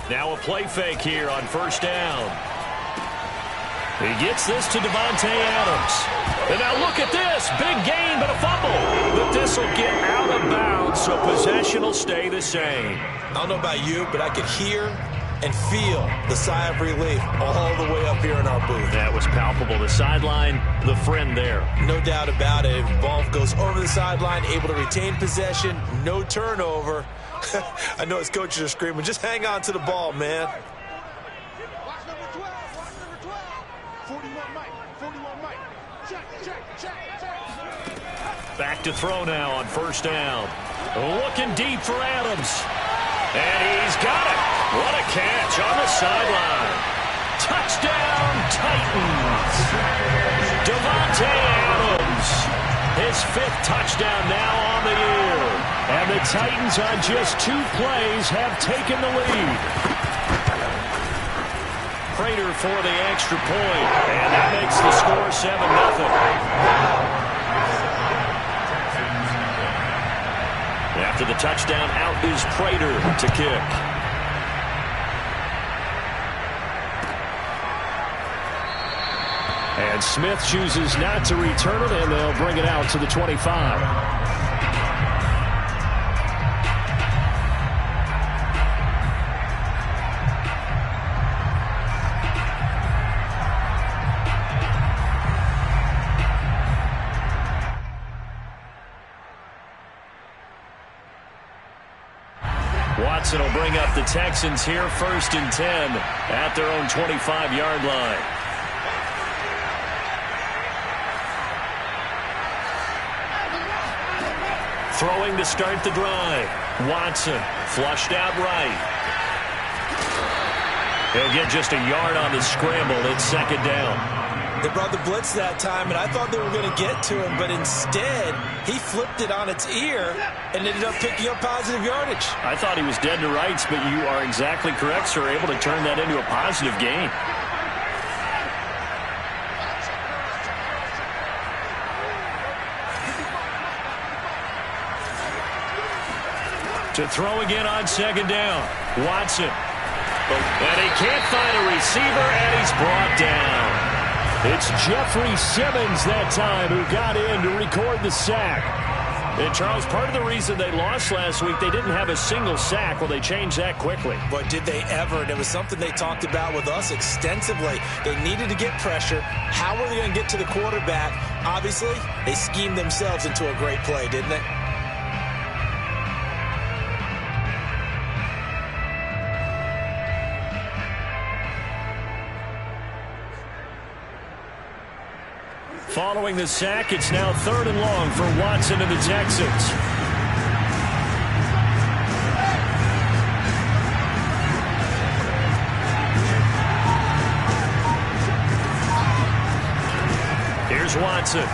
Now a play fake here on first down. He gets this to Davante Adams. And now look at this. Big gain, but a fumble. But this will get out of bounds, so possession will stay the same. I don't know about you, but I could hear and feel the sigh of relief all the way up here in our booth. That was palpable. The sideline, the friend there. No doubt about it. Ball goes over the sideline, able to retain possession, no turnover. I know his coaches are screaming, just hang on to the ball, man. Back to throw now on first down. Looking deep for Adams. And he's got it. What a catch on the sideline. Touchdown, Titans. Davante Adams. His 5th touchdown now on the year. And the Titans on just 2 plays have taken the lead. Prater for the extra point. And that makes the score 7-0. After the touchdown, out is Prater to kick. And Smith chooses not to return it, and they'll bring it out to the 25. Watson will bring up the Texans here, 1st and 10 at their own 25-yard line. Throwing to start the drive. Watson flushed out right. He'll get just a yard on the scramble. It's 2nd down. They brought the blitz that time, and I thought they were going to get to him, but instead, he flipped it on its ear and ended up picking up positive yardage. I thought he was dead to rights, but you are exactly correct, sir. Able to turn that into a positive gain. To throw again on 2nd down. Watson. And he can't find a receiver, and he's brought down. It's Jeffrey Simmons that time who got in to record the sack. And, Charles, part of the reason they lost last week, they didn't have a single sack. Well, they changed that quickly. But did they ever? And it was something they talked about with us extensively. They needed to get pressure. How were they going to get to the quarterback? Obviously, they schemed themselves into a great play, didn't they? Following the sack, it's now 3rd and long for Watson and the Texans. Here's Watson.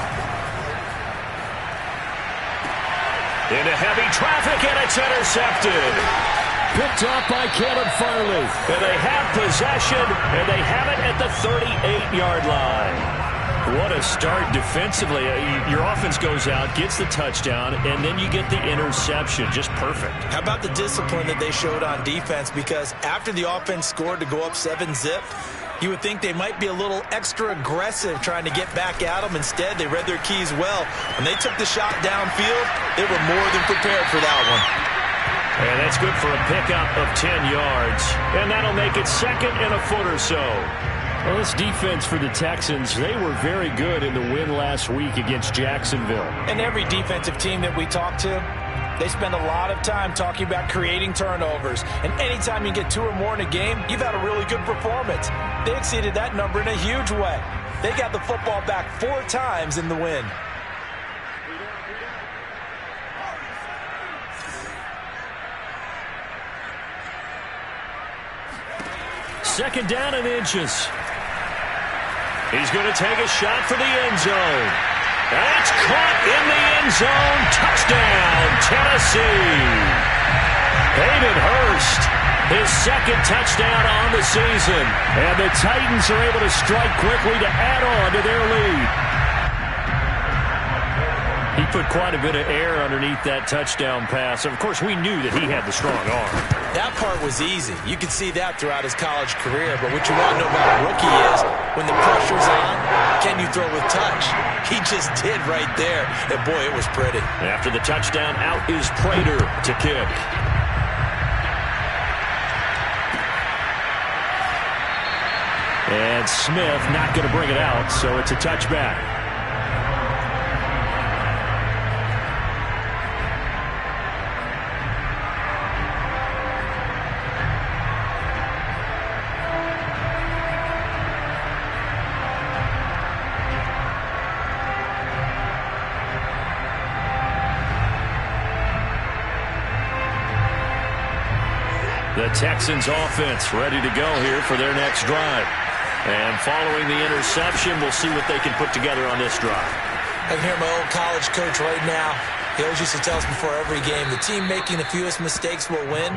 Into heavy traffic, and it's intercepted. Picked up by Caleb Farley. And they have possession, and they have it at the 38-yard line. What a start defensively. Your offense goes out, gets the touchdown, and then you get the interception. Just perfect. How about the discipline that they showed on defense? Because after the offense scored to go up 7-zip, you would think they might be a little extra aggressive trying to get back at them. Instead, they read their keys well. When they took the shot downfield, they were more than prepared for that one. And that's good for a pickup of 10 yards. And that'll make it 2nd and a foot or so. Well, this defense for the Texans, they were very good in the win last week against Jacksonville. And every defensive team that we talk to, they spend a lot of time talking about creating turnovers. And anytime you get 2 or more in a game, you've had a really good performance. They exceeded that number in a huge way. They got the football back 4 times in the win. Second down and inches. He's going to take a shot for the end zone. That's caught in the end zone. Touchdown, Tennessee. Hayden Hurst, his 2nd touchdown on the season. And the Titans are able to strike quickly to add on to their lead. He put quite a bit of air underneath that touchdown pass. Of course, we knew that he had the strong arm. That part was easy. You could see that throughout his college career. But what you want to know about a rookie is when the pressure's on, can you throw with touch? He just did right there. And, boy, it was pretty. After the touchdown, out is Prater to kick. And Smith not going to bring it out, so it's a touchback. The Texans offense ready to go here for their next drive. And following the interception, we'll see what they can put together on this drive. I can hear my old college coach right now. He always used to tell us before every game, the team making the fewest mistakes will win.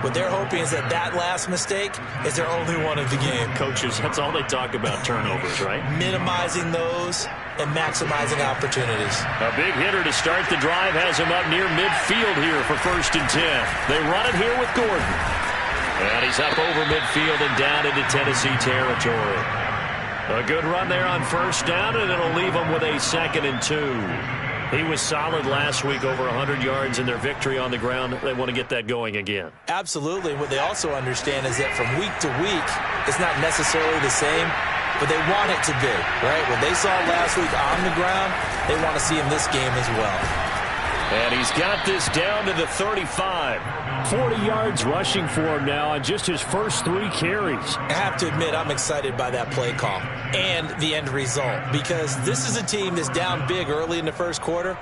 What they're hoping is that last mistake is their only one of the game. Coaches, that's all they talk about, turnovers, right? Minimizing those and maximizing opportunities. A big hitter to start the drive has him up near midfield here for 1st and 10. They run it here with Gordon. And he's up over midfield and down into Tennessee territory. A good run there on 1st down, and it'll leave them with a 2nd and 2. He was solid last week, over 100 yards in their victory on the ground. They want to get that going again. Absolutely. What they also understand is that from week to week, it's not necessarily the same, but they want it to be, right? What they saw last week on the ground, they want to see in this game as well. And he's got this down to the 35. 40 yards rushing for him now on just his first 3 carries. I have to admit, I'm excited by that play call and the end result, because this is a team that's down big early in the first quarter,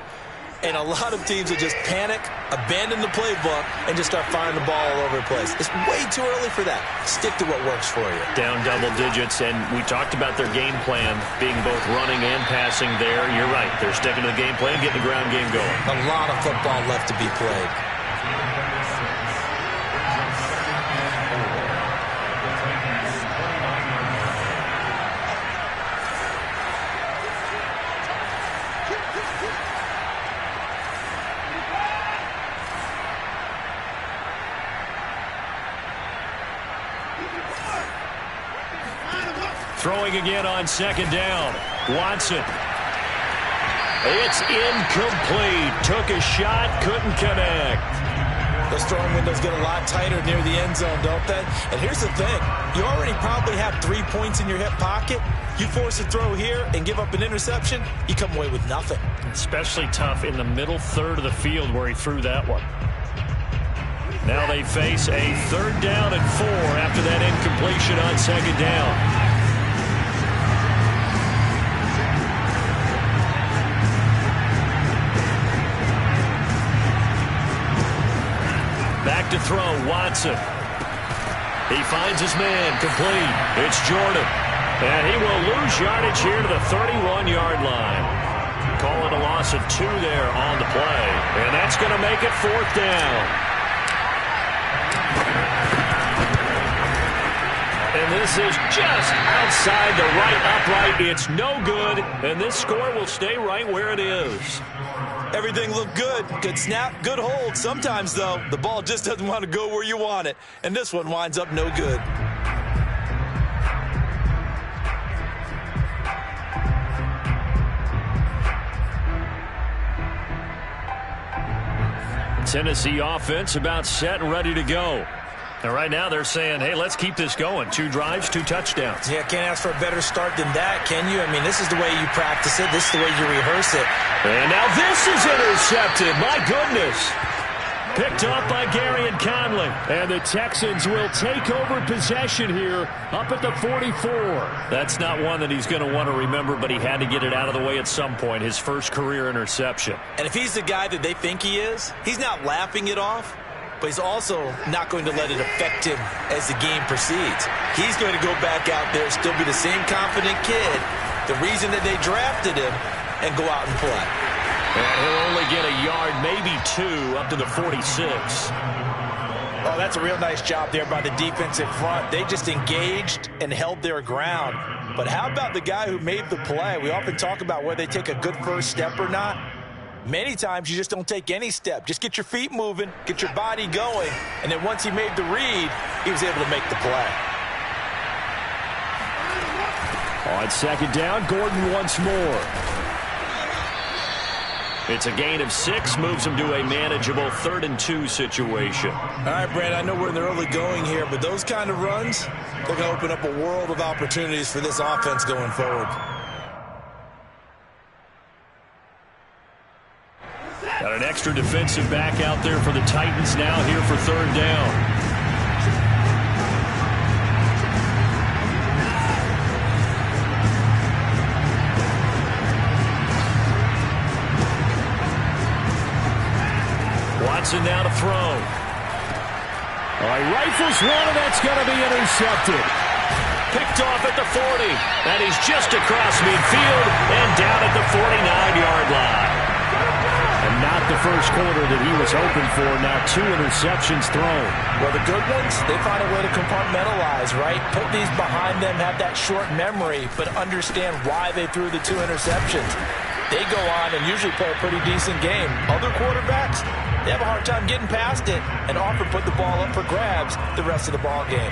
and a lot of teams will just panic, abandon the playbook, and just start firing the ball all over the place. It's way too early for that. Stick to what works for you. Down double digits, and we talked about their game plan being both running and passing there. You're right. They're sticking to the game plan, getting the ground game going. A lot of football left to be played. Throwing again on 2nd down. Watson. It's incomplete. Took a shot, couldn't connect. Those throwing windows get a lot tighter near the end zone, don't they? And here's the thing. You already probably have 3 points in your hip pocket. You force a throw here and give up an interception, you come away with nothing. Especially tough in the middle third of the field where he threw that one. Now they face a 3rd down and 4 after that incompletion on 2nd down. Back to throw, Watson. He finds his man, complete. It's Jordan. And he will lose yardage here to the 31-yard line. Calling a loss of 2 there on the play. And that's going to make it 4th down. And this is just outside the right upright. It's no good. And this score will stay right where it is. Everything looked good. Good snap, good hold. Sometimes, though, the ball just doesn't want to go where you want it. And this one winds up no good. Tennessee offense about set and ready to go. And right now they're saying, hey, let's keep this going. 2 drives, 2 touchdowns. Yeah, can't ask for a better start than that, can you? I mean, this is the way you practice it. This is the way you rehearse it. And now this is intercepted. My goodness. Picked off by Gary and Conley. And the Texans will take over possession here up at the 44. That's not one that he's going to want to remember, but he had to get it out of the way at some point. His first career interception. And if he's the guy that they think he is, he's not laughing it off, but he's also not going to let it affect him as the game proceeds. He's going to go back out there, still be the same confident kid, the reason that they drafted him, and go out and play. And he'll only get a yard, maybe 2, up to the 46. Oh, that's a real nice job there by the defensive front. They just engaged and held their ground. But how about the guy who made the play? We often talk about whether they take a good first step or not. Many times you just don't take any step. Just get your feet moving, get your body going, and then once he made the read, he was able to make the play. On second down, Gordon once more. It's a gain of 6, moves him to a manageable 3rd and 2 situation. All right, Brad, I know we're in the early going here, but those kind of runs, they're going to open up a world of opportunities for this offense going forward. Got an extra defensive back out there for the Titans now here for 3rd down. Watson now to throw. All right, rifles one, and that's going to be intercepted. Picked off at the 40, and he's just across midfield and down at the 49-yard line. And not the first quarter that he was hoping for. Now 2 interceptions thrown. Well, the good ones, they find a way to compartmentalize, right? Put these behind them, have that short memory, but understand why they threw the 2 interceptions. They go on and usually play a pretty decent game. Other quarterbacks, they have a hard time getting past it and often put the ball up for grabs the rest of the ball game.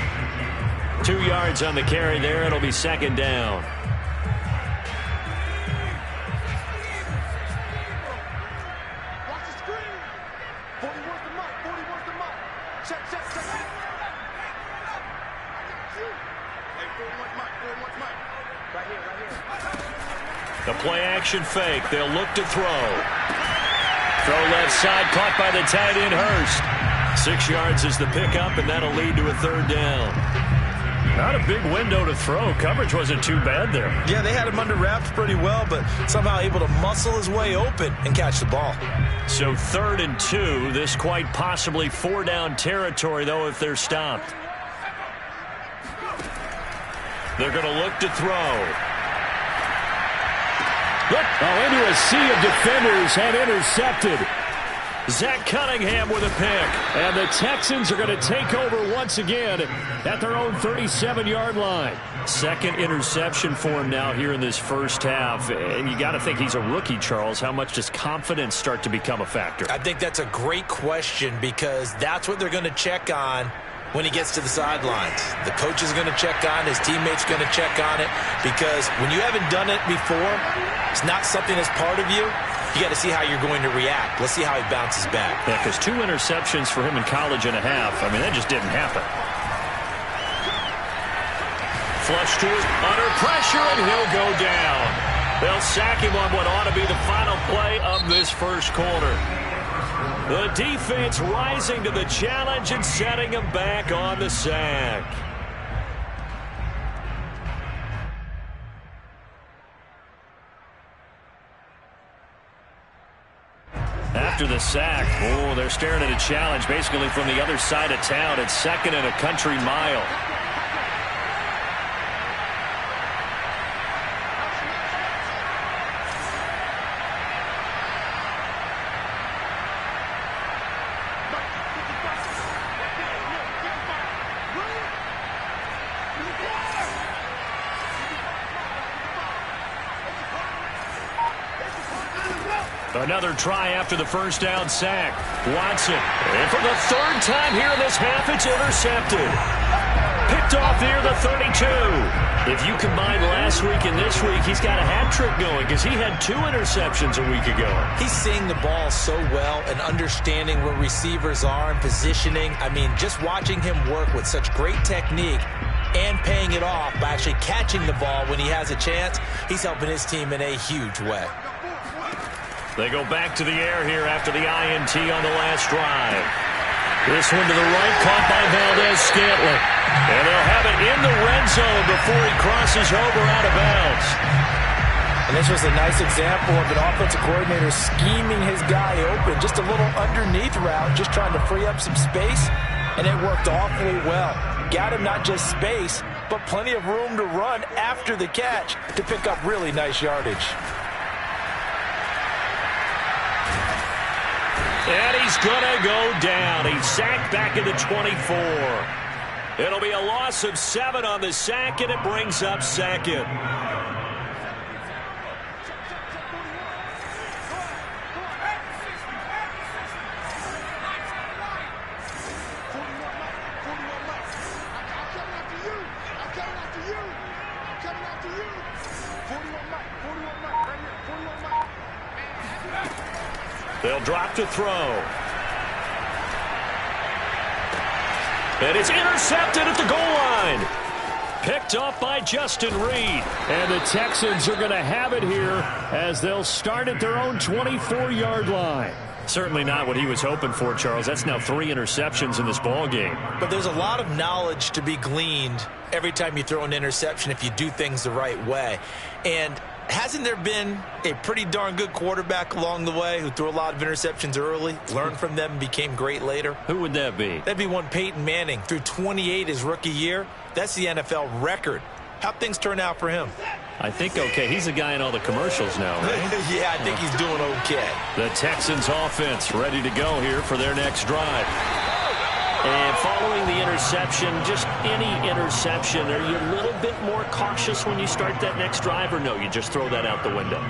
2 yards on the carry there. It'll be 2nd down. Watch the screen. 40 wants the mic. 40 wants the mic. Check. Hey, 40 wants mic. 40 wants mic. Right here. The play-action fake. They'll look to throw. Throw left side, caught by the tight end, Hurst. 6 yards is the pickup, and that'll lead to a 3rd down. Not a big window to throw. Coverage wasn't too bad there. Yeah, they had him under wraps pretty well, but somehow able to muscle his way open and catch the ball. So 3rd and 2. This quite possibly 4-down territory, though, if they're stopped. They're going to look to throw. Into a sea of defenders and intercepted. Zach Cunningham with a pick. And the Texans are going to take over once again at their own 37-yard line. 2nd interception for him now here in this first half. And you got to think he's a rookie, Charles. How much does confidence start to become a factor? I think that's a great question because that's what they're going to check on when he gets to the sidelines. The coach is going to check on, his teammates going to check on it, because when you haven't done it before, it's not something that's part of you. You got to see how you're going to react. Let's see how he bounces back. Yeah, because 2 interceptions for him in college and a half. I mean, that just didn't happen. Flush to it, under pressure, and he'll go down. They'll sack him on what ought to be the final play of this first quarter. The defense rising to the challenge and setting him back on the sack. After the sack, they're staring at a challenge basically from the other side of town. It's 2nd and a country mile. Another try after the first down sack. Watson, and for the 3rd time here in this half, it's intercepted. Picked off near the 32. If you combine last week and this week, he's got a hat trick going because he had 2 interceptions a week ago. He's seeing the ball so well and understanding where receivers are and positioning. I mean, just watching him work with such great technique and paying it off by actually catching the ball when he has a chance, he's helping his team in a huge way. They go back to the air here after the INT on the last drive. This one to the right, caught by Valdez-Scantling. And they'll have it in the red zone before he crosses over out of bounds. And this was a nice example of an offensive coordinator scheming his guy open. Just a little underneath route, just trying to free up some space. And it worked awfully well. Got him not just space, but plenty of room to run after the catch to pick up really nice yardage. And he's going to go down. He's sacked back at the 24. It'll be a loss of 7 on the sack, and it brings up 2nd. drop to throw. And it's intercepted at the goal line. Picked up by Justin Reed. And the Texans are going to have it here as they'll start at their own 24-yard line. Certainly not what he was hoping for, Charles. That's now 3 interceptions in this ball game. But there's a lot of knowledge to be gleaned every time you throw an interception if you do things the right way. And hasn't there been a pretty darn good quarterback along the way who threw a lot of interceptions early, learned from them, and became great later? Who would that be? That'd be one Peyton Manning. Threw 28 his rookie year. That's the NFL record. How'd things turn out for him? I think okay. He's a guy in all the commercials now, right? Yeah, I think he's doing okay. The Texans offense ready to go here for their next drive. And following the interception, just any interception, are you a little bit more cautious when you start that next drive, or no, you just throw that out the window?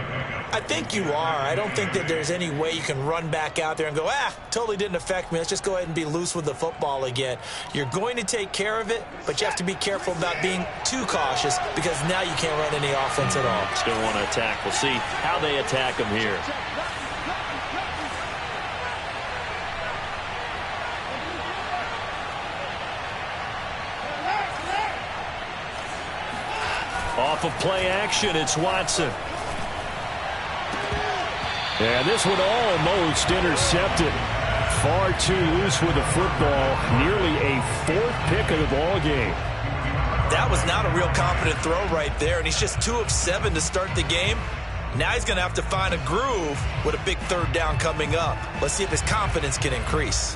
I think you are. I don't think that there's any way you can run back out there and go, totally didn't affect me. Let's just go ahead and be loose with the football again. You're going to take care of it, but you have to be careful about being too cautious because now you can't run any offense at all. Still want to attack. We'll see how they attack him here. Off of play action, it's Watson. And this one almost intercepted. Far too loose with the football. Nearly a 4th pick of the ball game. That was not a real confident throw right there, and he's just 2 of 7 to start the game. Now he's going to have to find a groove with a big 3rd down coming up. Let's see if his confidence can increase.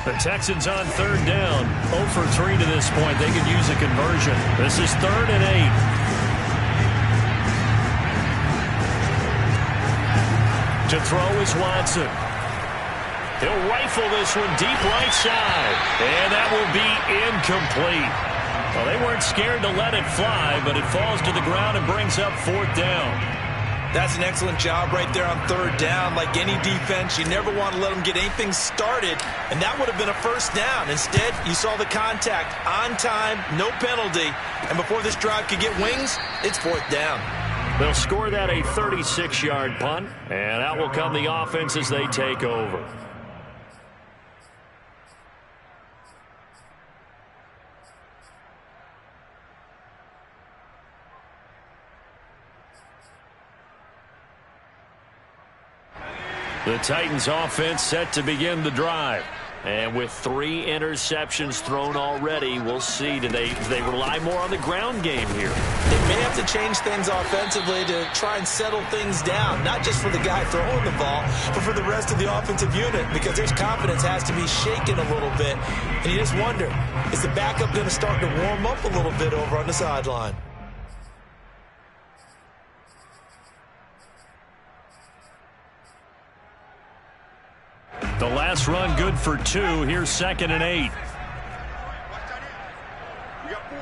The Texans on 3rd down. 0 for 3 to this point. They could use a conversion. This is 3rd and 8. To throw is Watson. He'll rifle this one deep right side. And that will be incomplete. Well, they weren't scared to let it fly, but it falls to the ground and brings up 4th down. That's an excellent job right there on 3rd down. Like any defense, you never want to let them get anything started, and that would have been a 1st down. Instead, you saw the contact on time, no penalty, and before this drive could get wings, it's 4th down. They'll score that a 36-yard punt, and out will come the offense as they take over. The Titans offense set to begin the drive. And with 3 interceptions thrown already, we'll see. Do they rely more on the ground game here? They may have to change things offensively to try and settle things down, not just for the guy throwing the ball, but for the rest of the offensive unit, because their confidence has to be shaken a little bit. And you just wonder, is the backup going to start to warm up a little bit over on the sideline? The last run good for 2. Here's 2nd and 8. We got 4.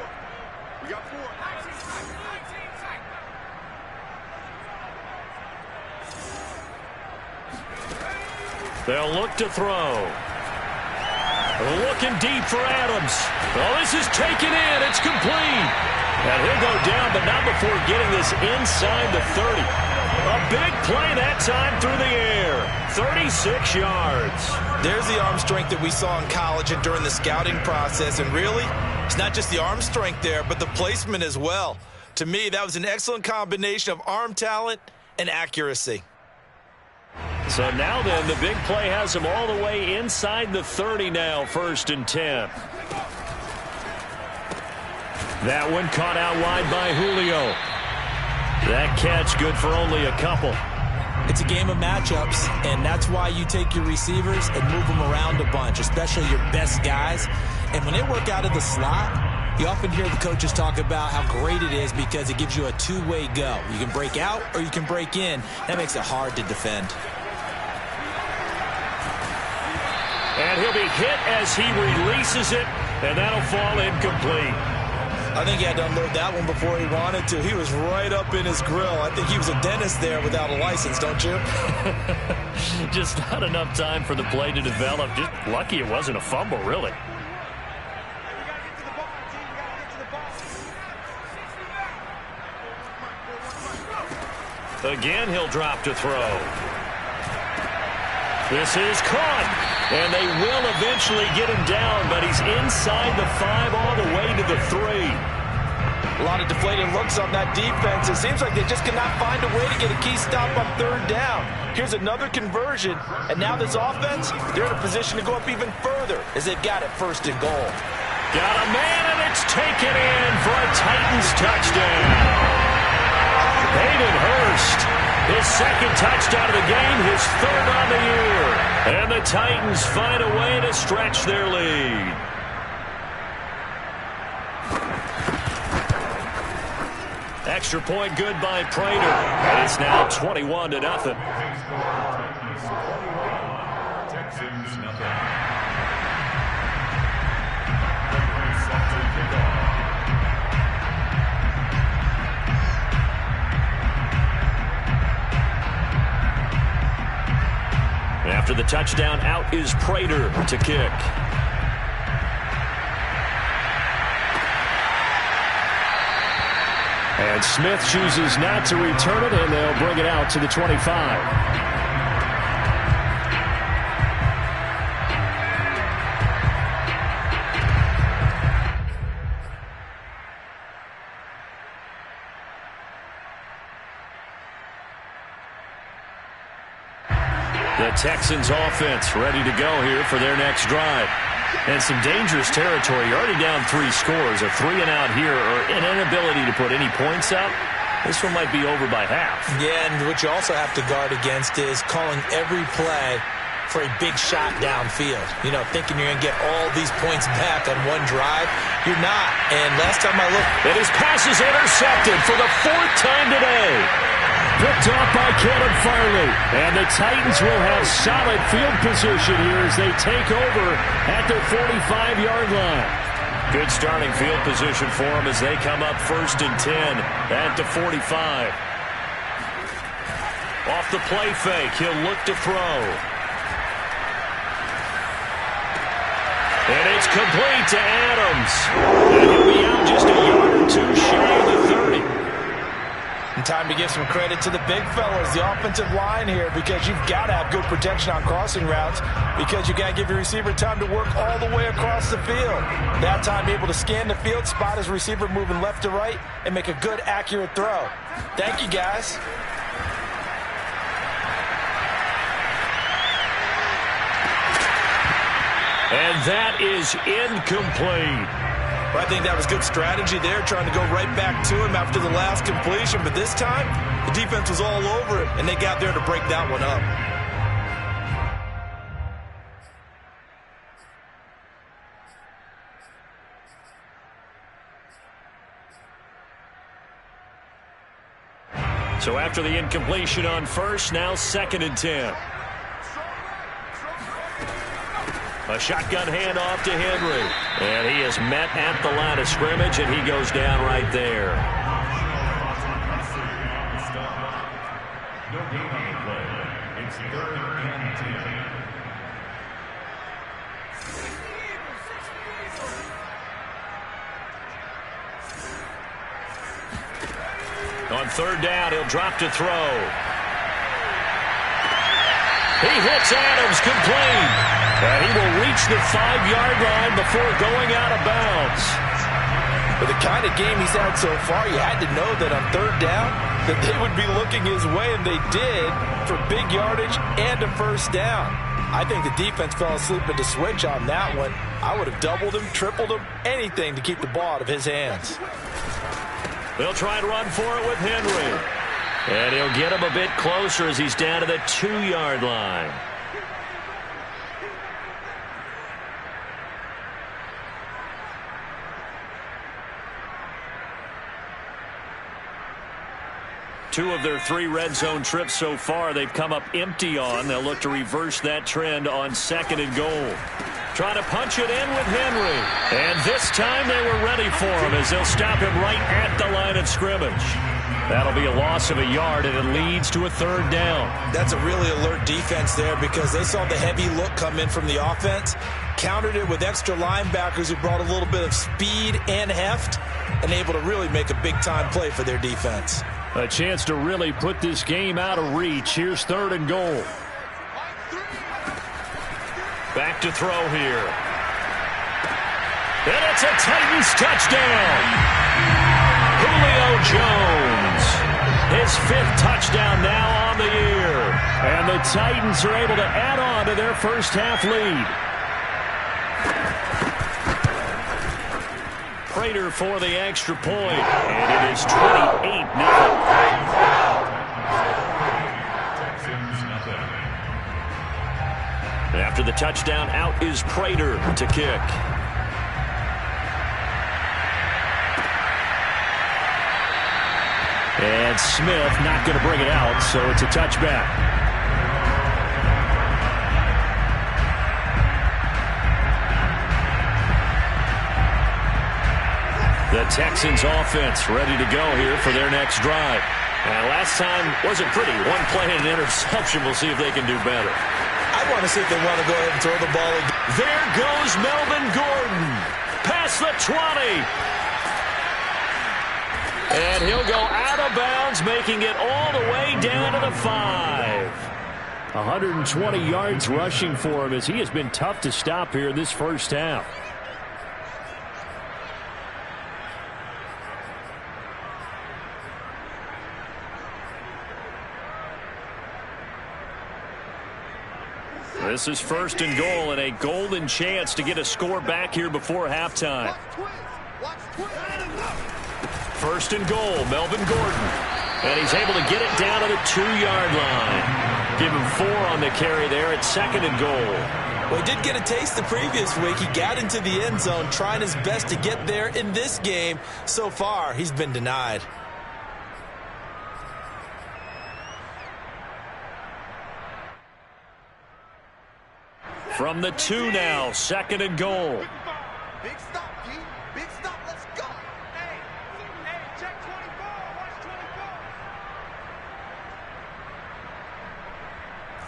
We got 4. They'll look to throw. Looking deep for Adams. Oh, this is taken in. It's complete. And he'll go down, but not before getting this inside the 30. A big play that time through the air. 36 yards. There's the arm strength that we saw in college and during the scouting process. And really, it's not just the arm strength there, but the placement as well. To me, that was an excellent combination of arm talent and accuracy. So now then, the big play has him all the way inside the 30 now, 1st and 10. That one caught out wide by Julio. That catch good for only a couple. It's a game of matchups, and that's why you take your receivers and move them around a bunch, especially your best guys. And when they work out of the slot, you often hear the coaches talk about how great it is because it gives you a 2-way go. You can break out or you can break in. That makes it hard to defend. And he'll be hit as he releases it, and that'll fall incomplete. I think he had to unload that one before he wanted to. He was right up in his grill. I think he was a dentist there without a license, don't you? Just not enough time for the play to develop. Just lucky it wasn't a fumble, really. Again, he'll drop to throw. This is caught, and they will eventually get him down, but he's inside the 5 all the way to the 3. A lot of deflated looks on that defense. It seems like they just cannot find a way to get a key stop on 3rd down. Here's another conversion, and now this offense, they're in a position to go up even further as they've got it 1st and goal. Got a man, and it's taken in for a Titans touchdown. Hayden Hurst, his 2nd touchdown of the game, his 3rd on the year. And the Titans find a way to stretch their lead. Extra point good by Prater. And it's now 21-0. Texans nothing. After the touchdown, out is Prater to kick. And Smith chooses not to return it, and they'll bring it out to the 25. The Texans offense ready to go here for their next drive. And some dangerous territory. You're already down 3 scores. A 3-and-out here or an inability to put any points up. This one might be over by half. Yeah, and what you also have to guard against is calling every play for a big shot downfield. You know, thinking you're going to get all these points back on one drive. You're not. And last time I looked, and his pass is intercepted for the 4th time today. Picked off by Caleb Farley. And the Titans will have solid field position here as they take over at their 45-yard line. Good starting field position for them as they come up 1st and 10 at the 45. Off the play fake, he'll look to throw. And it's complete to Adams. And he'll be out just a yard or 2 shy of the 30. And time to give some credit to the big fellas, the offensive line here, because you've got to have good protection on crossing routes, because you got to give your receiver time to work all the way across the field. That time able to scan the field, spot his receiver moving left to right, and make a good, accurate throw. Thank you, guys. And that is incomplete. I think that was good strategy there, trying to go right back to him after the last completion. But this time, the defense was all over him, and they got there to break that one up. So after the incompletion on 1st, now 2nd and 10. A shotgun handoff to Henry. And he is met at the line of scrimmage, and he goes down right there. No gain on the play. It's 3rd and 10. On 3rd down, he'll drop to throw. He hits Adams complete. And he will reach the 5-yard line before going out of bounds. With the kind of game he's had so far, you had to know that on 3rd down that they would be looking his way, and they did, for big yardage and a 1st down. I think the defense fell asleep at the switch on that one. I would have doubled him, tripled him, anything to keep the ball out of his hands. They'll try to run for it with Henry. And he'll get him a bit closer as he's down to the 2-yard line. 2 of their 3 red zone trips so far they've come up empty on. They'll look to reverse that trend on 2nd and goal. Trying to punch it in with Henry. And this time they were ready for him as they'll stop him right at the line of scrimmage. That'll be a loss of a yard, and it leads to a 3rd down. That's a really alert defense there because they saw the heavy look come in from the offense, countered it with extra linebackers who brought a little bit of speed and heft, and able to really make a big-time play for their defense. A chance to really put this game out of reach. Here's 3rd and goal. Back to throw here. And it's a Titans touchdown. Julio Jones. His 5th touchdown now on the year. And the Titans are able to add on to their first half lead. Prater for the extra point. And it is 28-0. After the touchdown, out is Prater to kick. And Smith not going to bring it out, so it's a touchback. The Texans offense ready to go here for their next drive. And last time wasn't pretty. 1 play and an interception. We'll see if they can do better. I want to see if they want to go ahead and throw the ball again. There goes Melvin Gordon. Past the 20. And he'll go out of bounds, making it all the way down to the 5. 120 yards rushing for him as he has been tough to stop here this first half. This is 1st and goal and a golden chance to get a score back here before halftime. 1st and goal, Melvin Gordon. And he's able to get it down to the 2-yard line. Give him 4 on the carry there at 2nd and goal. Well, he did get a taste the previous week. He got into the end zone trying his best to get there in this game. So far, he's been denied. From the 2 now, 2nd and goal. Big stop, G. Big stop. Let's go. Hey, check 24. Watch 24.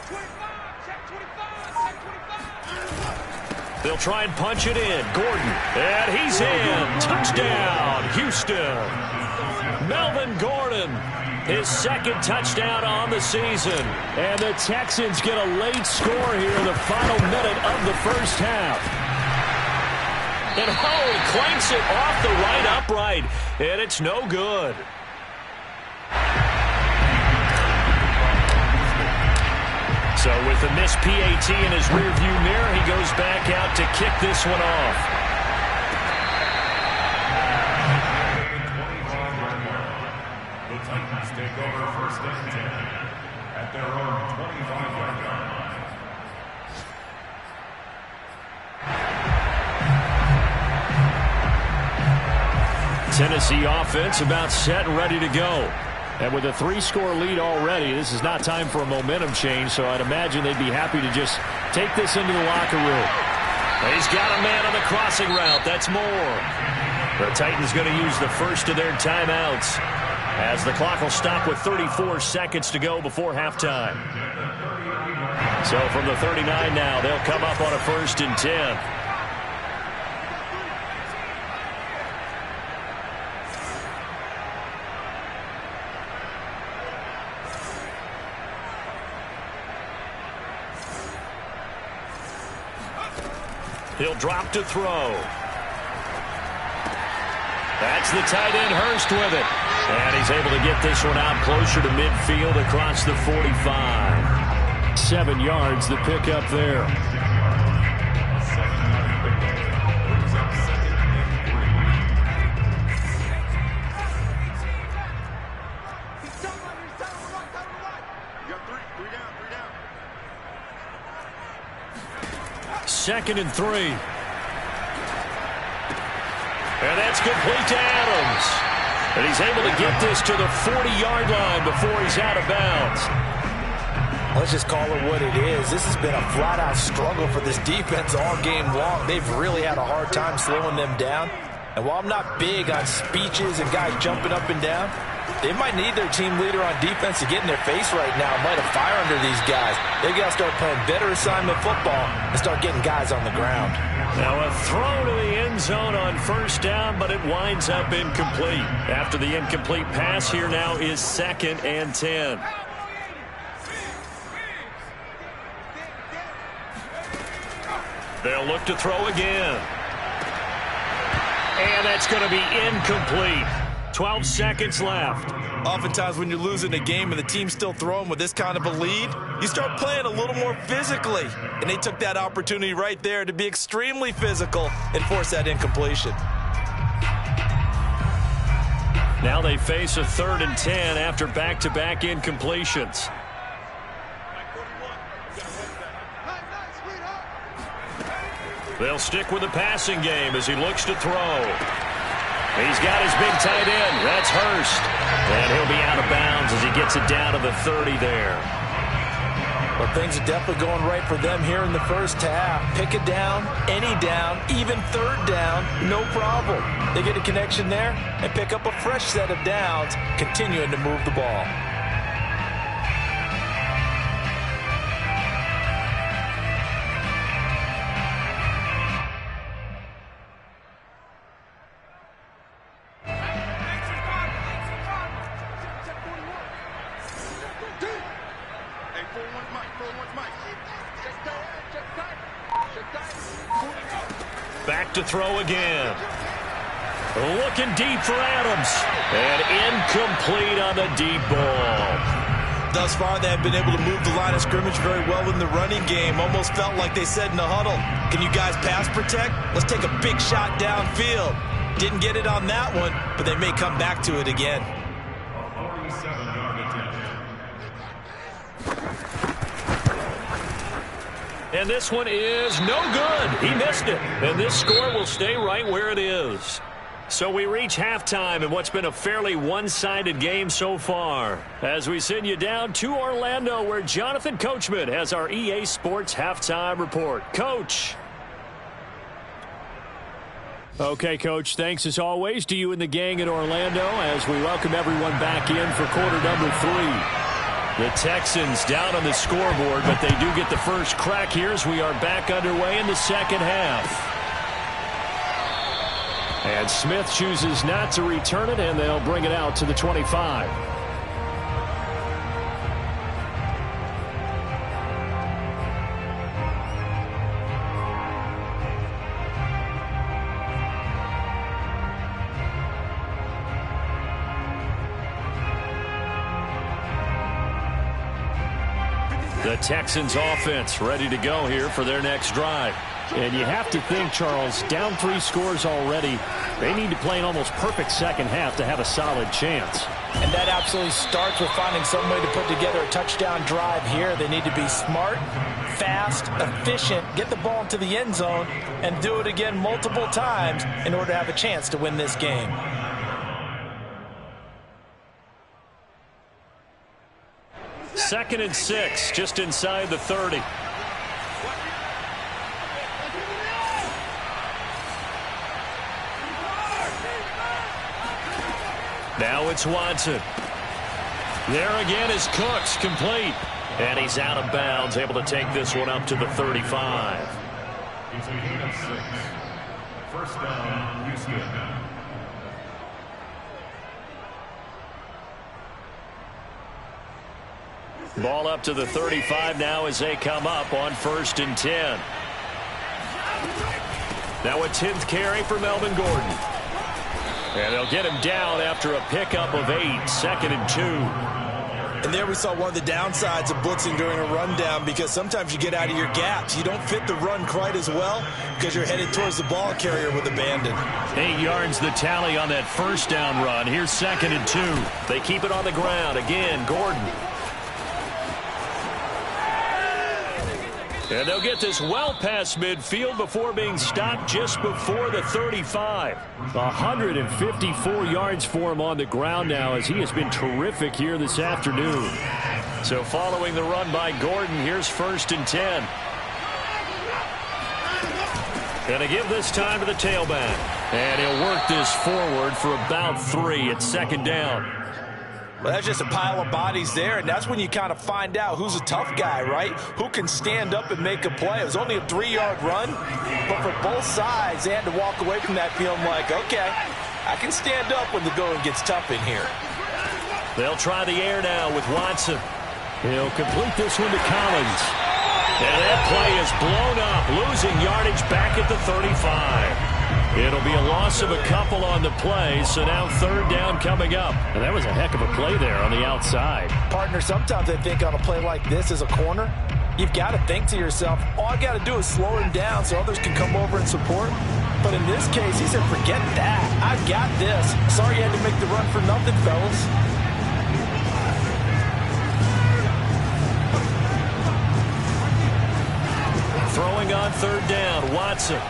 25. Check 25. Check 25. They'll try and punch it in. Gordon. And he's in. Touchdown, Houston. Melvin Gordon. His 2nd touchdown on the season. And the Texans get a late score here in the final minute of the first half. And he clanks it off the right upright. And it's no good. So with the missed PAT in his rearview mirror, he goes back out to kick this one off. Take over 1st and 10 at their own 25-yard line. Tennessee offense about set and ready to go. And with a 3-score lead already, this is not time for a momentum change, so I'd imagine they'd be happy to just take this into the locker room. He's got a man on the crossing route. That's more. The Titans going to use the first of their timeouts, as the clock will stop with 34 seconds to go before halftime. So from the 39 now, they'll come up on a 1st and 10. He'll drop to throw. That's the tight end, Hurst, with it. And he's able to get this one out closer to midfield across the 45. 7 yards the pickup there. Second and 3. And that's complete to Adams. And he's able to get this to the 40-yard line before he's out of bounds. Let's just call it what it is. This has been a flat-out struggle for this defense all game long. They've really had a hard time slowing them down. And while I'm not big on speeches and guys jumping up and down, they might need their team leader on defense to get in their face right now and light a fire under these guys. They've got to start playing better assignment football and start getting guys on the ground. Now a throw to the end zone on first down, but it winds up incomplete. After the incomplete pass, here now is 2nd and 10. They'll look to throw again. And that's going to be incomplete. 12 seconds left. Oftentimes when you're losing a game and the team's still throwing with this kind of a lead, you start playing a little more physically. And they took that opportunity right there to be extremely physical and force that incompletion. Now they face a 3rd and 10 after back-to-back incompletions. They'll stick with the passing game as he looks to throw. He's got his big tight end. That's Hurst. And he'll be out of bounds as he gets it down to the 30 there. Well, things are definitely going right for them here in the first half. Pick a down, any down, even 3rd down, no problem. They get a connection there and pick up a fresh set of downs, continuing to move the ball. Back to throw again. Looking deep for Adams. And incomplete on the deep ball. Thus far, they have been able to move the line of scrimmage very well in the running game. Almost felt like they said in the huddle, can you guys pass protect? Let's take a big shot downfield. Didn't get it on that one, but they may come back to it again. A 47-yard attempt. And this one is no good. He missed it. And this score will stay right where it is. So we reach halftime in what's been a fairly one-sided game so far. As we send you down to Orlando, where Jonathan Coachman has our EA Sports halftime report. Coach. Okay, Coach, thanks as always to you and the gang in Orlando as we welcome everyone back in for quarter number 3. The Texans down on the scoreboard, but they do get the first crack here as we are back underway in the second half. And Smith chooses not to return it, and they'll bring it out to the 25. The Texans offense ready to go here for their next drive. And you have to think, Charles, down 3 scores already. They need to play an almost perfect second half to have a solid chance. And that absolutely starts with finding some way to put together a touchdown drive here. They need to be smart, fast, efficient, get the ball into the end zone, and do it again multiple times in order to have a chance to win this game. Second and 6, just inside the 30. Now it's Watson. There again is Cooks, complete. And he's out of bounds, able to take this one up to the 35. It's a gain of 6. First down, Houston. Ball up to the 35 now as they come up on 1st and 10. Now a 10th carry for Melvin Gordon. And they'll get him down after a pickup of 8, 2nd and 2. And there we saw one of the downsides of blitzing during a rundown, because sometimes you get out of your gaps. You don't fit the run quite as well because you're headed towards the ball carrier with abandon. 8 yards the tally on that first down run. Here's 2nd and 2. They keep it on the ground. Again, Gordon. And they'll get this well past midfield before being stopped just before the 35. 154 yards for him on the ground now as he has been terrific here this afternoon. So following the run by Gordon, here's 1st and 10. Going to give this time to the tailback. And he'll work this forward for about 3 at 2nd down. Well, that's just a pile of bodies there, and that's when you kind of find out who's a tough guy, right? Who can stand up and make a play. It was only a 3-yard run, but for both sides, they had to walk away from that feeling like, okay, I can stand up when the going gets tough in here. They'll try the air now with Watson. He'll complete this one to Collins. And that play is blown up, losing yardage back at the 35. It'll be a loss of a couple on the play, so now 3rd down coming up. And that was a heck of a play there on the outside. Partner, sometimes I think on a play like this as a corner, you've got to think to yourself, all I got to do is slow him down so others can come over and support. But in this case, he said, forget that. I got this. Sorry you had to make the run for nothing, fellas. Throwing on 3rd down, Watson.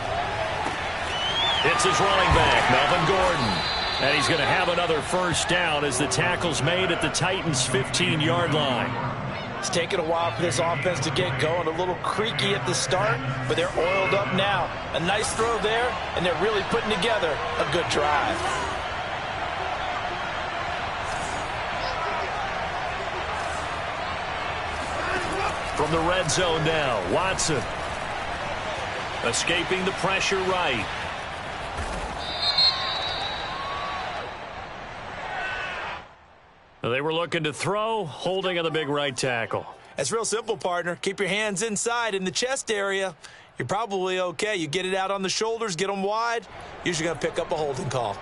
It's his running back, Melvin Gordon. And he's going to have another 1st down as the tackle's made at the Titans' 15-yard line. It's taken a while for this offense to get going. A little creaky at the start, but they're oiled up now. A nice throw there, and they're really putting together a good drive. From the red zone now, Watson. Escaping the pressure right. They were looking to throw, holding on the big right tackle. It's real simple, partner. Keep your hands inside in the chest area. You're probably okay. You get it out on the shoulders, get them wide. Usually going to pick up a holding call.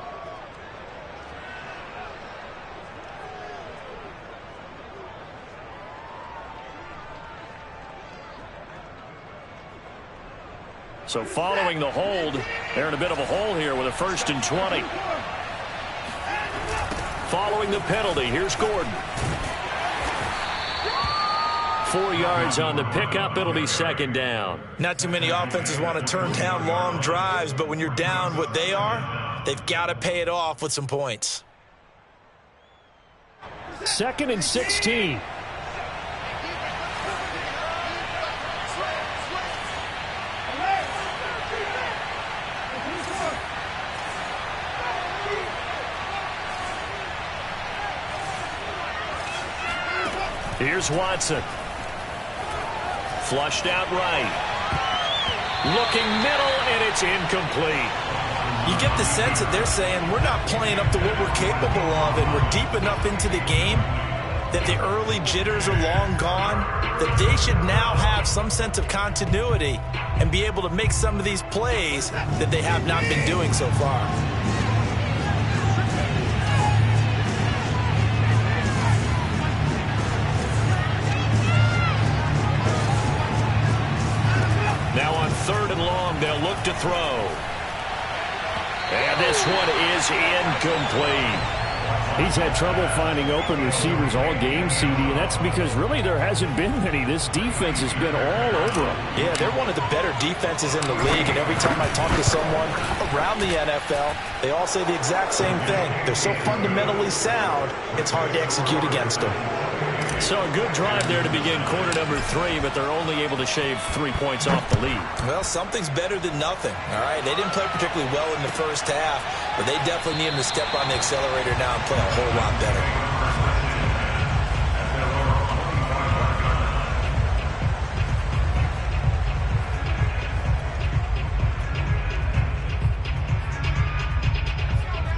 So following the hold, they're in a bit of a hole here with a 1st and 20. Following the penalty, here's Gordon. 4 yards on the pickup. It'll be 2nd down. Not too many offenses want to turn down long drives, but when you're down what they are, they've got to pay it off with some points. 2nd and 16. Here's Watson. Flushed out right. Looking middle, and it's incomplete. You get the sense that they're saying we're not playing up to what we're capable of, and we're deep enough into the game that the early jitters are long gone, that they should now have some sense of continuity and be able to make some of these plays that they have not been doing so far. Now on 3rd and long, they'll look to throw. And this one is incomplete. He's had trouble finding open receivers all game, CD, and that's because really there hasn't been many. This defense has been all over them. Yeah, they're one of the better defenses in the league, and every time I talk to someone around the NFL, they all say the exact same thing. They're so fundamentally sound, it's hard to execute against them. So a good drive there to begin quarter number 3, but they're only able to shave 3 points off the lead. Well, something's better than nothing, all right? They didn't play particularly well in the first half, but they definitely need them to step on the accelerator now and play a whole lot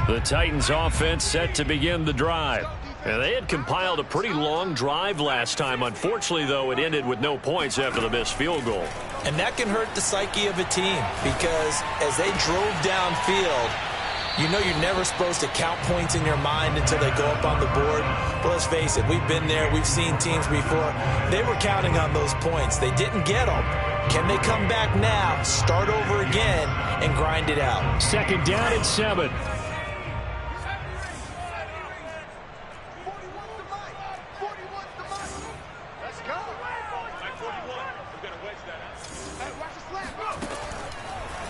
better. The Titans offense set to begin the drive. And they had compiled a pretty long drive last time. Unfortunately, though, it ended with no points after the missed field goal. And that can hurt the psyche of a team because as they drove downfield, you know you're never supposed to count points in your mind until they go up on the board. But let's face it, we've been there. We've seen teams before. They were counting on those points. They didn't get them. Can they come back now, start over again, and grind it out? 2nd down and 7.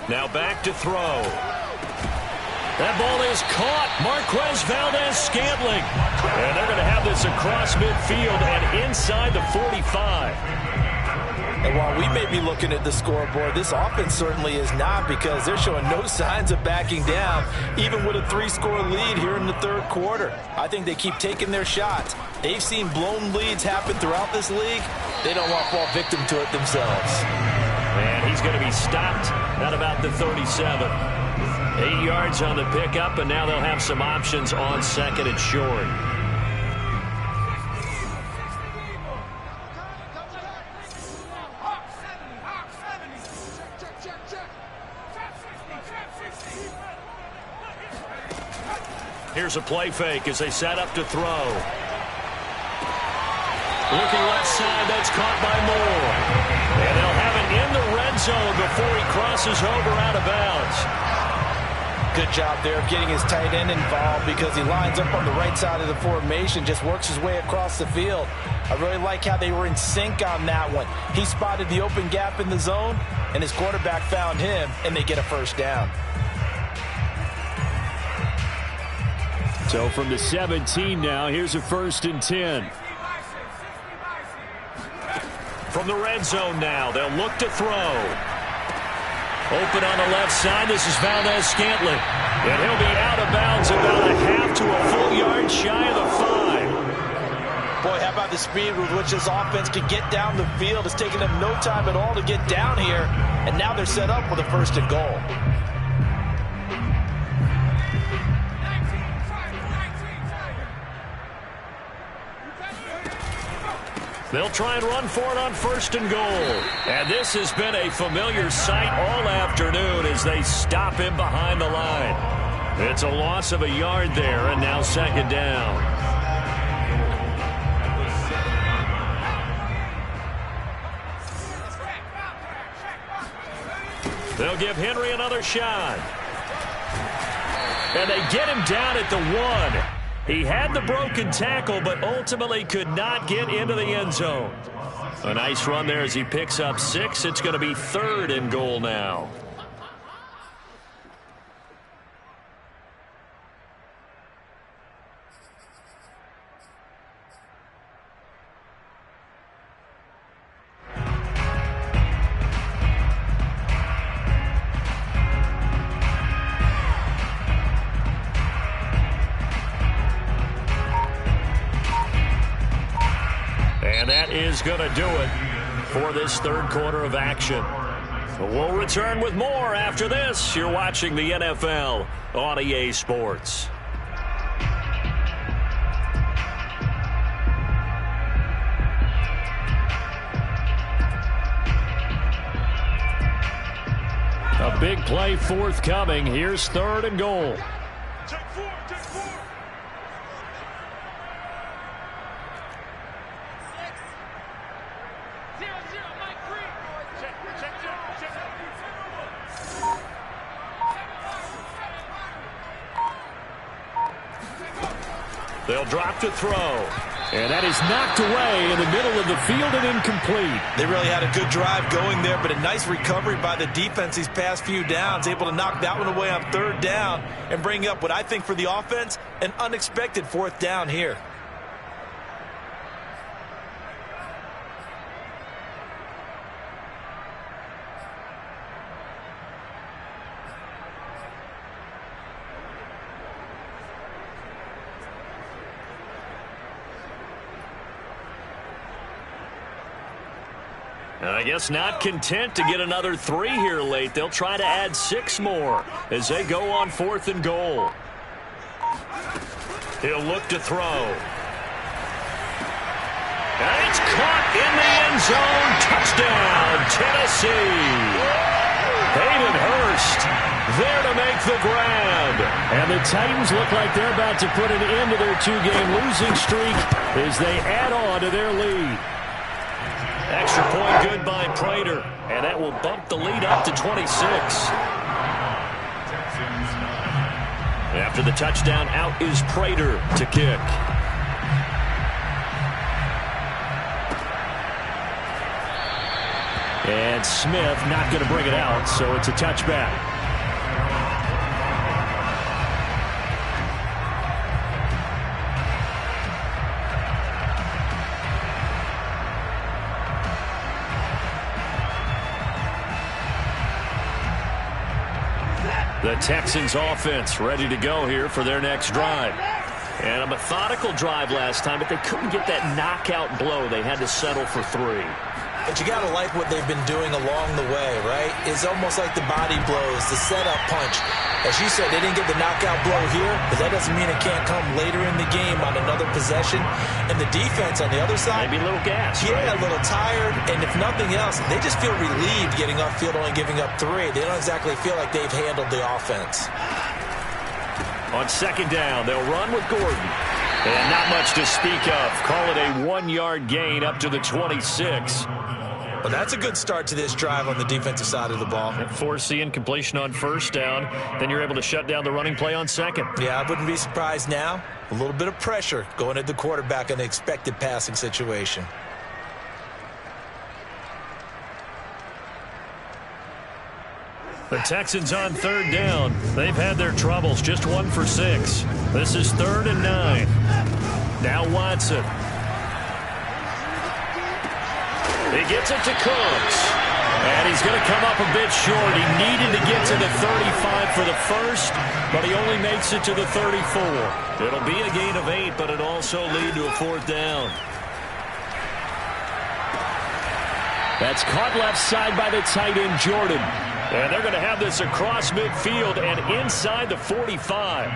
Now back to throw. That ball is caught. Marquez Valdez-Scantling. And they're going to have this across midfield and inside the 45. And while we may be looking at the scoreboard, this offense certainly is not, because they're showing no signs of backing down, even with a 3-score lead here in the third quarter. I think they keep taking their shots. They've seen blown leads happen throughout this league. They don't want to fall victim to it themselves. And he's going to be stopped at about the 37. 8 yards on the pickup, and now they'll have some options on second and short. Here's a play fake as they set up to throw. Looking left side, that's caught by Moore. And they'll have it in the red zone before he crosses over out of bounds. Good job there of getting his tight end involved, because he lines up on the right side of the formation, just works his way across the field. I really like how they were in sync on that one. He spotted the open gap in the zone, and his quarterback found him, and they get a first down. So from the 17 now, here's a 1st and 10. From the red zone now, they'll look to throw. Open on the left side, this is Valdez-Scantling. And he'll be out of bounds about a half to a full yard shy of the 5. Boy, how about the speed with which this offense can get down the field? It's taken them no time at all to get down here, and now they're set up with a 1st and goal. They'll try and run for it on 1st and goal. And this has been a familiar sight all afternoon as they stop him behind the line. It's a loss of a yard there, and now 2nd down. They'll give Henry another shot. And they get him down at the 1. He had the broken tackle, but ultimately could not get into the end zone. A nice run there as he picks up 6. It's going to be 3rd and goal now. And that is going to do it for this third quarter of action. We'll return with more after this. You're watching the NFL on EA Sports. A big play forthcoming. Here's 3rd and goal. Check 4, check 4. They'll drop to throw. And that is knocked away in the middle of the field and incomplete. They really had a good drive going there, but a nice recovery by the defense these past few downs, able to knock that one away on 3rd down and bring up what I think for the offense, an unexpected 4th down here. I guess not content to get another 3 here late. They'll try to add 6 more as they go on 4th and goal. He'll look to throw. And it's caught in the end zone. Touchdown, Tennessee. Hayden Hurst there to make the grab. And the Titans look like they're about to put an end to their 2-game losing streak as they add on to their lead. Extra point good by Prater, and that will bump the lead up to 26. After the touchdown, out is Prater to kick. And Smith not going to bring it out, so it's a touchback. The Texans offense ready to go here for their next drive. And a methodical drive last time, but they couldn't get that knockout blow. They had to settle for 3. But you got to like what they've been doing along the way, right? It's almost like the body blows, the setup punch. As you said, they didn't get the knockout blow here, but that doesn't mean it can't come later in the game on another possession. And the defense on the other side, maybe a little gas. Yeah, right? A little tired. And if nothing else, they just feel relieved getting upfield, only giving up 3. They don't exactly feel like they've handled the offense. On second down, they'll run with Gordon. And not much to speak of. Call it a 1-yard gain up to the 26. Well, that's a good start to this drive on the defensive side of the ball. Force the incompletion on first down. Then you're able to shut down the running play on second. Yeah, I wouldn't be surprised now. A little bit of pressure going at the quarterback in the expected passing situation. The Texans on third down. They've had their troubles. Just 1 for 6. This is 3rd and 9. Now Watson. He gets it to Cooks. And he's going to come up a bit short. He needed to get to the 35 for the first, but he only makes it to the 34. It'll be a gain of 8, but it'll also lead to a 4th down. That's caught left side by the tight end, Jordan. And they're going to have this across midfield and inside the 45.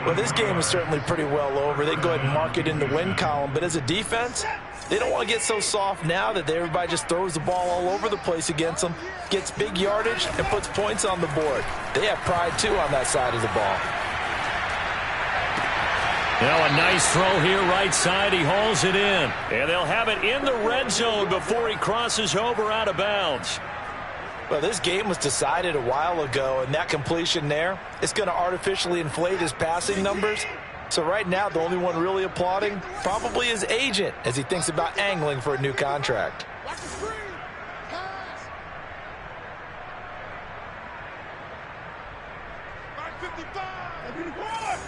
Well, this game is certainly pretty well over. They can go ahead and mark it in the win column. But as a defense, they don't want to get so soft now that everybody just throws the ball all over the place against them, gets big yardage, and puts points on the board. They have pride, too, on that side of the ball. Now a nice throw here right side. He hauls it in. And they'll have it in the red zone before he crosses over out of bounds. Well, this game was decided a while ago, and that completion there, it's going to artificially inflate his passing numbers. So right now, the only one really applauding probably his agent as he thinks about angling for a new contract. Watch the screen. Pass. 555.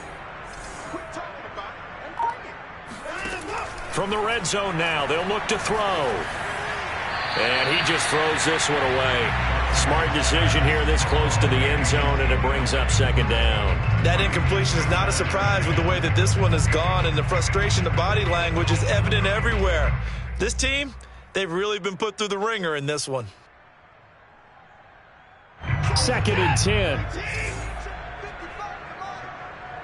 Quit talking about it and bring it. From the red zone now, they'll look to throw. And he just throws this one away. Smart decision here this close to the end zone, and it brings up second down. That incompletion is not a surprise with the way that this one has gone, and the frustration, the body language is evident everywhere. This team, they've really been put through the ringer in this one. 2nd and 10. 55.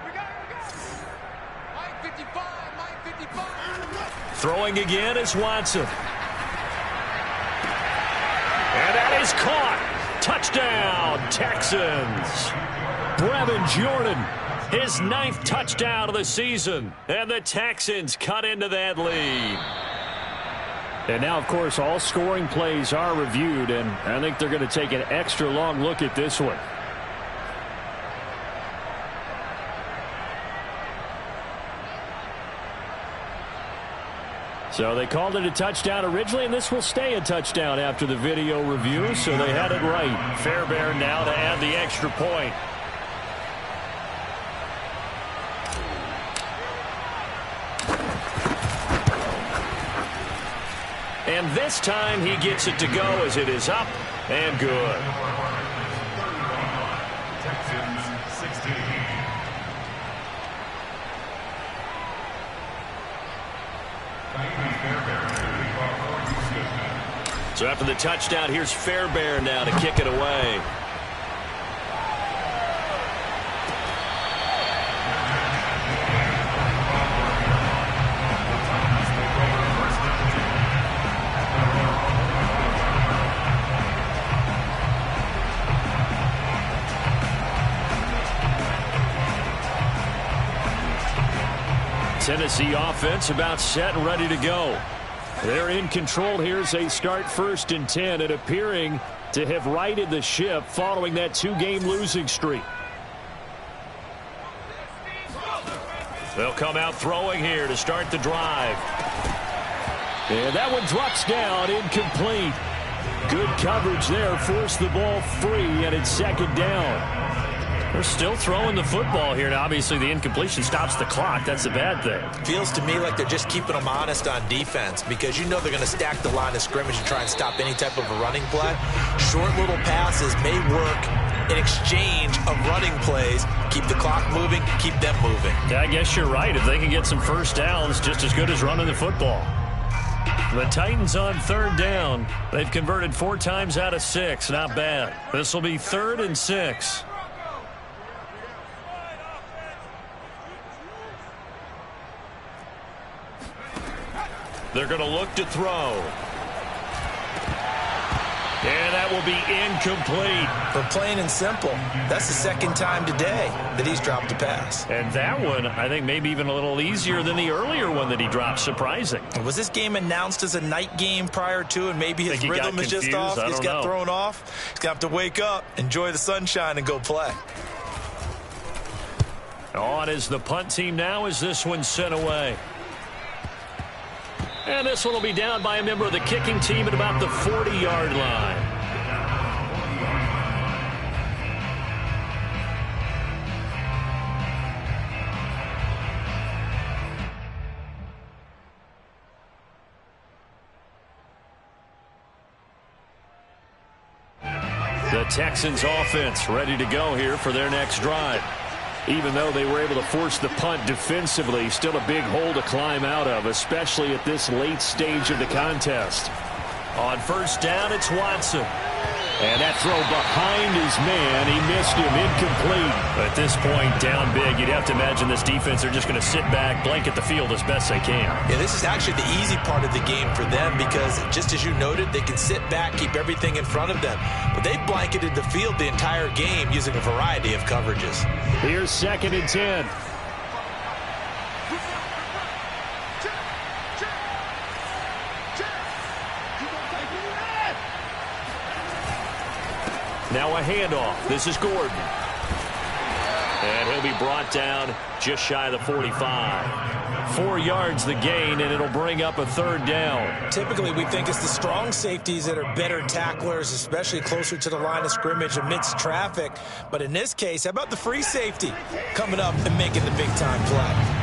We got it. Mike 55. Mike 55. Throwing again is Watson. And that is caught. Touchdown, Texans. Brevin Jordan, his 9th touchdown of the season. And the Texans cut into that lead. And now, of course, all scoring plays are reviewed, and I think they're going to take an extra long look at this one. So they called it a touchdown originally, and this will stay a touchdown after the video review, so they had it right. Fairbairn now to add the extra point. And this time he gets it to go as it is up and good. Texans 16. So after the touchdown, here's Fairbairn now to kick it away. Tennessee offense about set and ready to go. They're in control here as they start 1st and 10 and appearing to have righted the ship following that 2-game losing streak. They'll come out throwing here to start the drive. And that one drops down incomplete. Good coverage there. Forced the ball free, and it's second down. They're still throwing the football here. Now, obviously, the incompletion stops the clock. That's a bad thing. Feels to me like they're just keeping them honest on defense because you know they're going to stack the line of scrimmage and try and stop any type of a running play. Short little passes may work in exchange of running plays. Keep the clock moving, keep them moving. Yeah, I guess you're right. If they can get some first downs, just as good as running the football. The Titans on third down. They've converted 4 times out of 6. Not bad. This will be 3rd and 6. They're going to look to throw. And that will be incomplete. But plain and simple, that's the second time today that he's dropped a pass. And that one, I think, maybe even a little easier than the earlier one that he dropped. Surprising. Was this game announced as a night game prior to, and maybe his rhythm is just off? He's got thrown off. He's going to have to wake up, enjoy the sunshine, and go play. On is the punt team now as this one's sent away. And this one will be down by a member of the kicking team at about the 40-yard line. The Texans offense ready to go here for their next drive. Even though they were able to force the punt defensively, still a big hole to climb out of, especially at this late stage of the contest. On first down, it's Watson. And that throw behind his man, he missed him, incomplete. At this point, down big, you'd have to imagine this defense are just going to sit back, blanket the field as best they can. Yeah, this is actually the easy part of the game for them because, just as you noted, they can sit back, keep everything in front of them. But they've blanketed the field the entire game using a variety of coverages. Here's 2nd and 10. Now a handoff. This is Gordon. And he'll be brought down just shy of the 45. 4 yards the gain, and it'll bring up a 3rd down. Typically, we think it's the strong safeties that are better tacklers, especially closer to the line of scrimmage amidst traffic. But in this case, how about the free safety coming up and making the big-time play?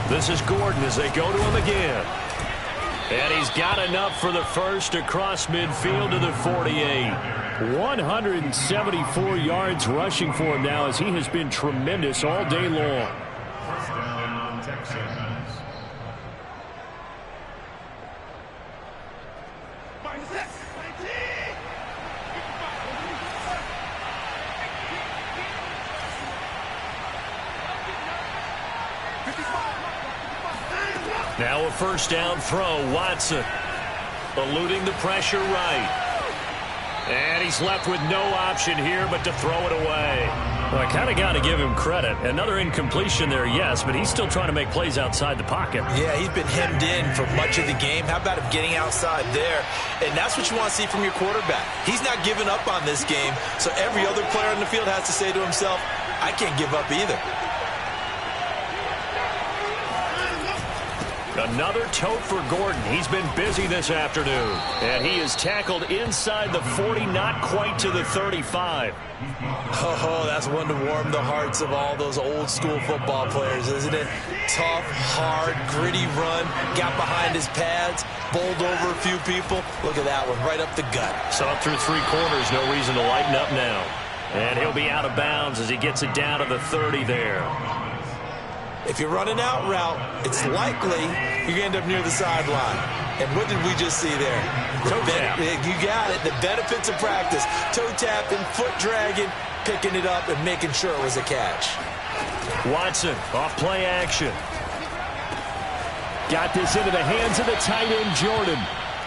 This is Gordon as they go to him again. And he's got enough for the first across midfield to the 48. 174 yards rushing for him now as he has been tremendous all day long. First down, Texans. Now a first down throw. Watson eluding the pressure right. And he's left with no option here but to throw it away. Well, I kind of got to give him credit. Another incompletion there, yes, but he's still trying to make plays outside the pocket. Yeah, he's been hemmed in for much of the game. How about him getting outside there? And that's what you want to see from your quarterback. He's not giving up on this game, so every other player on the field has to say to himself, I can't give up either. Another tote for Gordon. He's been busy this afternoon. And he is tackled inside the 40, not quite to the 35. Oh, that's one to warm the hearts of all those old school football players, isn't it? Tough, hard, gritty run. Got behind his pads, bowled over a few people. Look at that one, right up the gut. So up through 3 quarters, no reason to lighten up now. And he'll be out of bounds as he gets it down to the 30 there. If you're running out route, it's likely you're going to end up near the sideline. And what did we just see there? Toe tap. You got it. The benefits of practice. Toe tapping, foot dragging, picking it up, and making sure it was a catch. Watson off play action. Got this into the hands of the tight end, Jordan.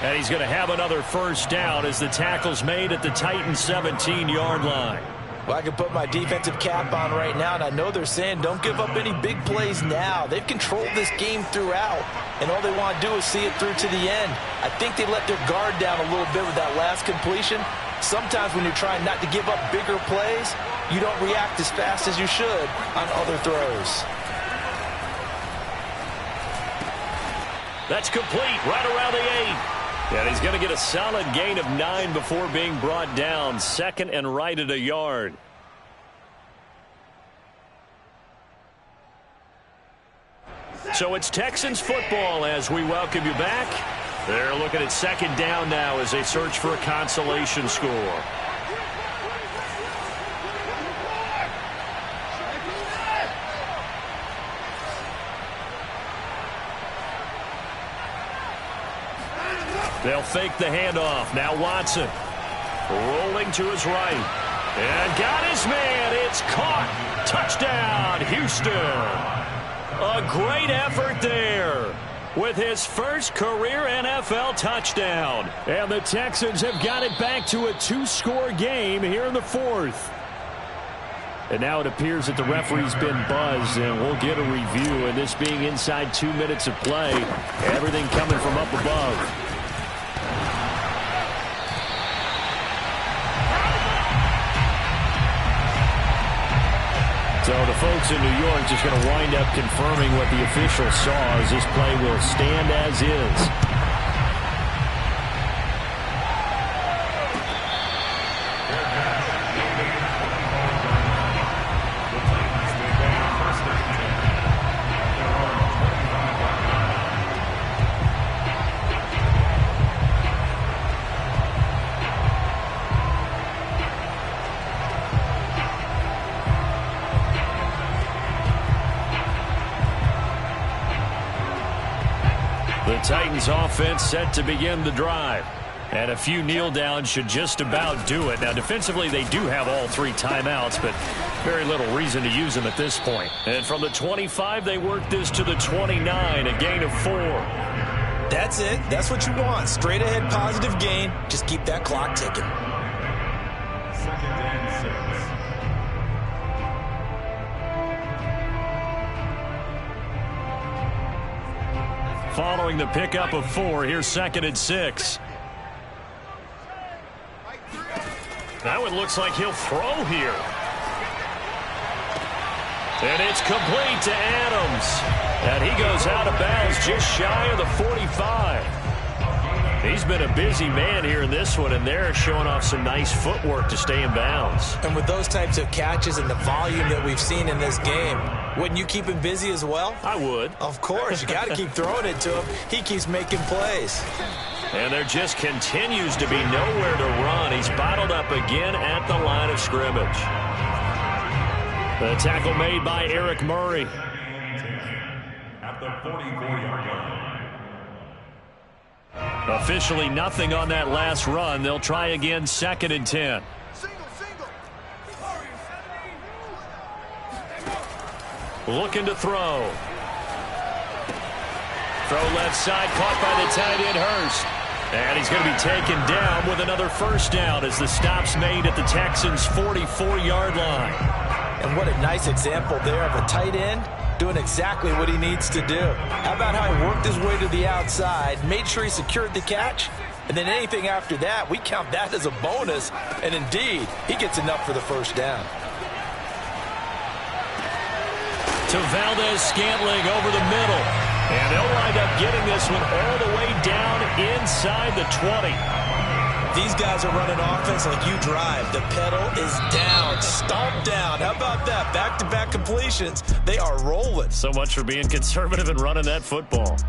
And he's going to have another first down as the tackle's made at the Titans' 17-yard line. Well, I can put my defensive cap on right now, and I know they're saying don't give up any big plays now. They've controlled this game throughout, and all they want to do is see it through to the end. I think they let their guard down a little bit with that last completion, sometimes when you're trying not to give up bigger plays, you don't react as fast as you should on other throws. That's complete right around the 8. And he's going to get a solid gain of 9 before being brought down. Second and right at a yard. So it's Texans football as we welcome you back. They're looking at second down now as they search for a consolation score. They'll fake the handoff. Now Watson rolling to his right. And got his man. It's caught. Touchdown, Houston. A great effort there with his first career NFL touchdown. And the Texans have got it back to a 2-score game here in the 4th. And now it appears that the referee's been buzzed, and we'll get a review. And this being inside 2 minutes of play, everything coming from up above. So the folks in New York just going to wind up confirming what the official saw as this play will stand as is. Titans offense set to begin the drive. And a few kneel downs should just about do it. Now defensively they do have all 3 timeouts, but very little reason to use them at this point. And from the 25 they work this to the 29, a gain of 4. That's it. That's what you want. Straight ahead positive gain. Just keep that clock ticking. Second and 6. Following the pickup of 4, here's 2nd and 6. Now it looks like he'll throw here. And it's complete to Adams. And he goes out of bounds just shy of the 45. He's been a busy man here in this one, and they're showing off some nice footwork to stay in bounds. And with those types of catches and the volume that we've seen in this game, wouldn't you keep him busy as well? I would. Of course. You got to keep throwing it to him. He keeps making plays. And there just continues to be nowhere to run. He's bottled up again at the line of scrimmage. The tackle made by Eric Murray. At the 44-yard line. Officially nothing on that last run. They'll try again 2nd and 10. Looking to throw. Throw left side, caught by the tight end Hurst. And he's going to be taken down with another first down as the stop's made at the Texans' 44-yard line. And what a nice example there of a tight end doing exactly what he needs to do. How about how he worked his way to the outside, made sure he secured the catch, and then anything after that, we count that as a bonus. And indeed, he gets enough for the first down. To Valdez-Scantling over the middle. And they'll wind up getting this one all the way down inside the 20. These guys are running offense like you drive. The pedal is down, stomped down. How about that? Back-to-back completions. They are rolling. So much for being conservative and running that football.